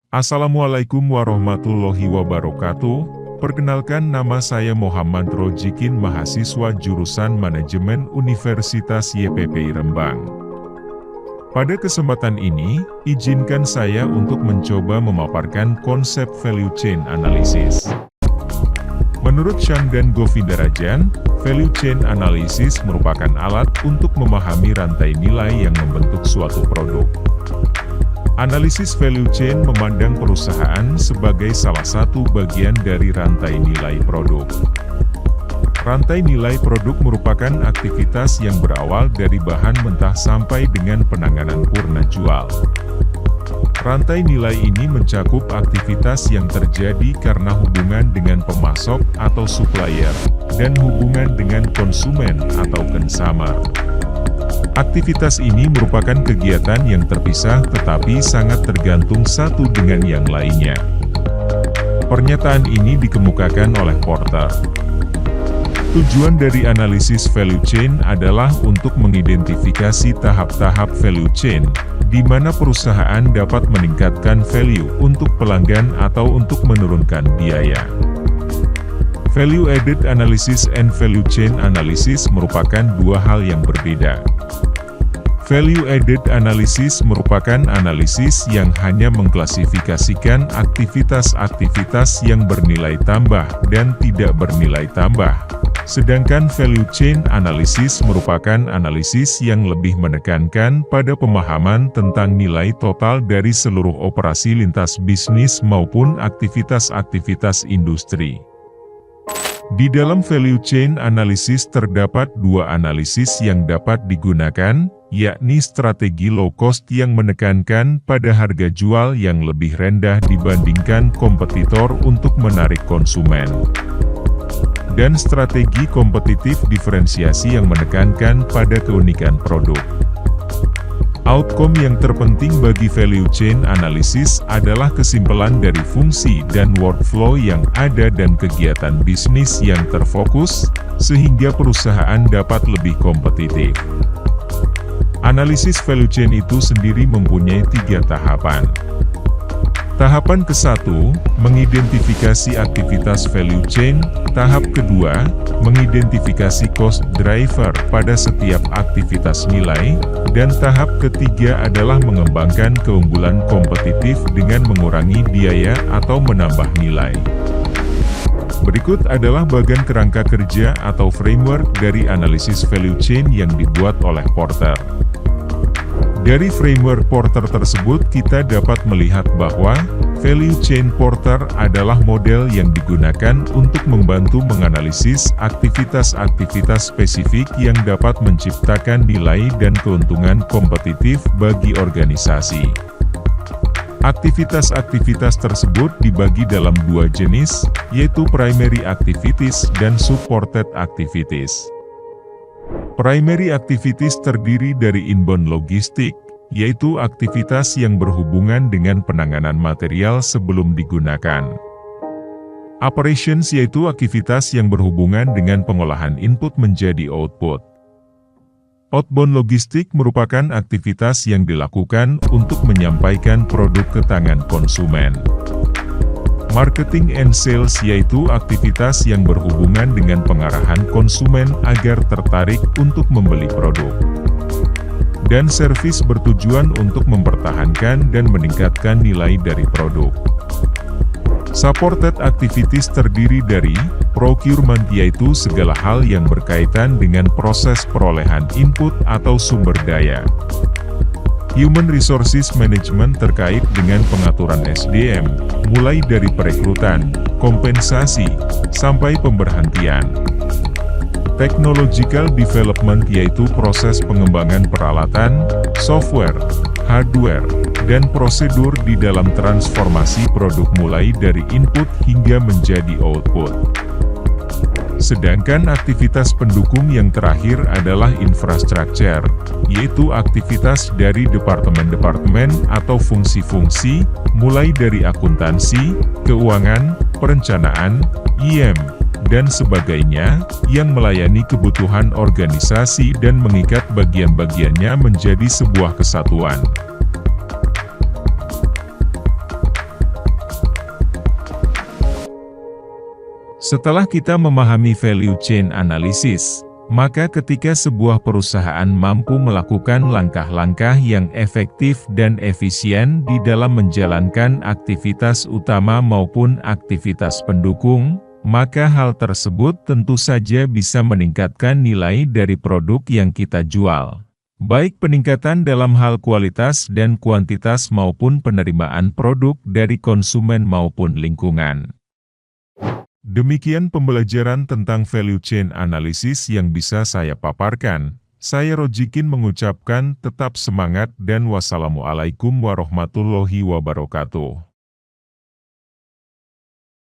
Assalamualaikum warahmatullahi wabarakatuh. Perkenalkan, nama saya Muhammad Rojikin, mahasiswa jurusan Manajemen Universitas YPPI Rembang. Pada kesempatan ini, izinkan saya untuk mencoba memaparkan konsep value chain analysis. Menurut Chang dan Govindarajan, value chain analysis merupakan alat untuk memahami rantai nilai yang membentuk suatu produk. Analisis value chain memandang perusahaan sebagai salah satu bagian dari rantai nilai produk. Rantai nilai produk merupakan aktivitas yang berawal dari bahan mentah sampai dengan penanganan purna jual. Rantai nilai ini mencakup aktivitas yang terjadi karena hubungan dengan pemasok atau supplier, dan hubungan dengan konsumen atau consumer. Aktivitas ini merupakan kegiatan yang terpisah tetapi sangat tergantung satu dengan yang lainnya. Pernyataan ini dikemukakan oleh Porter. Tujuan dari analisis value chain adalah untuk mengidentifikasi tahap-tahap value chain, di mana perusahaan dapat meningkatkan value untuk pelanggan atau untuk menurunkan biaya. Value added analysis and value chain analysis merupakan dua hal yang berbeda. Value added analysis merupakan analisis yang hanya mengklasifikasikan aktivitas-aktivitas yang bernilai tambah dan tidak bernilai tambah. Sedangkan value chain analysis merupakan analisis yang lebih menekankan pada pemahaman tentang nilai total dari seluruh operasi lintas bisnis maupun aktivitas-aktivitas industri. Di dalam value chain analysis terdapat dua analisis yang dapat digunakan, yakni strategi low cost yang menekankan pada harga jual yang lebih rendah dibandingkan kompetitor untuk menarik konsumen. Dan strategi kompetitif diferensiasi yang menekankan pada keunikan produk. Outcome yang terpenting bagi value chain analysis adalah kesimpulan dari fungsi dan workflow yang ada dan kegiatan bisnis yang terfokus, sehingga perusahaan dapat lebih kompetitif. Analisis value chain itu sendiri mempunyai 3 tahapan. Tahapan ke-1, mengidentifikasi aktivitas value chain. Tahap kedua, mengidentifikasi cost driver pada setiap aktivitas nilai. Dan tahap ketiga adalah mengembangkan keunggulan kompetitif dengan mengurangi biaya atau menambah nilai. Berikut adalah bagan kerangka kerja atau framework dari analisis value chain yang dibuat oleh Porter. Dari framework Porter tersebut kita dapat melihat bahwa value chain Porter adalah model yang digunakan untuk membantu menganalisis aktivitas-aktivitas spesifik yang dapat menciptakan nilai dan keuntungan kompetitif bagi organisasi. Aktivitas-aktivitas tersebut dibagi dalam 2 jenis, yaitu primary activities dan supported activities. Primary activities terdiri dari inbound logistik, yaitu aktivitas yang berhubungan dengan penanganan material sebelum digunakan. Operations yaitu aktivitas yang berhubungan dengan pengolahan input menjadi output. Outbound logistik merupakan aktivitas yang dilakukan untuk menyampaikan produk ke tangan konsumen. Marketing and sales yaitu aktivitas yang berhubungan dengan pengarahan konsumen agar tertarik untuk membeli produk. Dan service bertujuan untuk mempertahankan dan meningkatkan nilai dari produk. Supported activities terdiri dari procurement yaitu segala hal yang berkaitan dengan proses perolehan input atau sumber daya. Human Resources Management terkait dengan pengaturan SDM, mulai dari perekrutan, kompensasi, sampai pemberhentian. Technological Development yaitu proses pengembangan peralatan, software, hardware, dan prosedur di dalam transformasi produk mulai dari input hingga menjadi output. Sedangkan aktivitas pendukung yang terakhir adalah infrastructure, yaitu aktivitas dari departemen-departemen atau fungsi-fungsi, mulai dari akuntansi, keuangan, perencanaan, IM, dan sebagainya, yang melayani kebutuhan organisasi dan mengikat bagian-bagiannya menjadi sebuah kesatuan. Setelah kita memahami value chain analysis, maka ketika sebuah perusahaan mampu melakukan langkah-langkah yang efektif dan efisien di dalam menjalankan aktivitas utama maupun aktivitas pendukung, maka hal tersebut tentu saja bisa meningkatkan nilai dari produk yang kita jual. Baik peningkatan dalam hal kualitas dan kuantitas maupun penerimaan produk dari konsumen maupun lingkungan. Demikian pembelajaran tentang value chain analysis yang bisa saya paparkan. Saya Rojikin mengucapkan tetap semangat dan wassalamualaikum warahmatullahi wabarakatuh.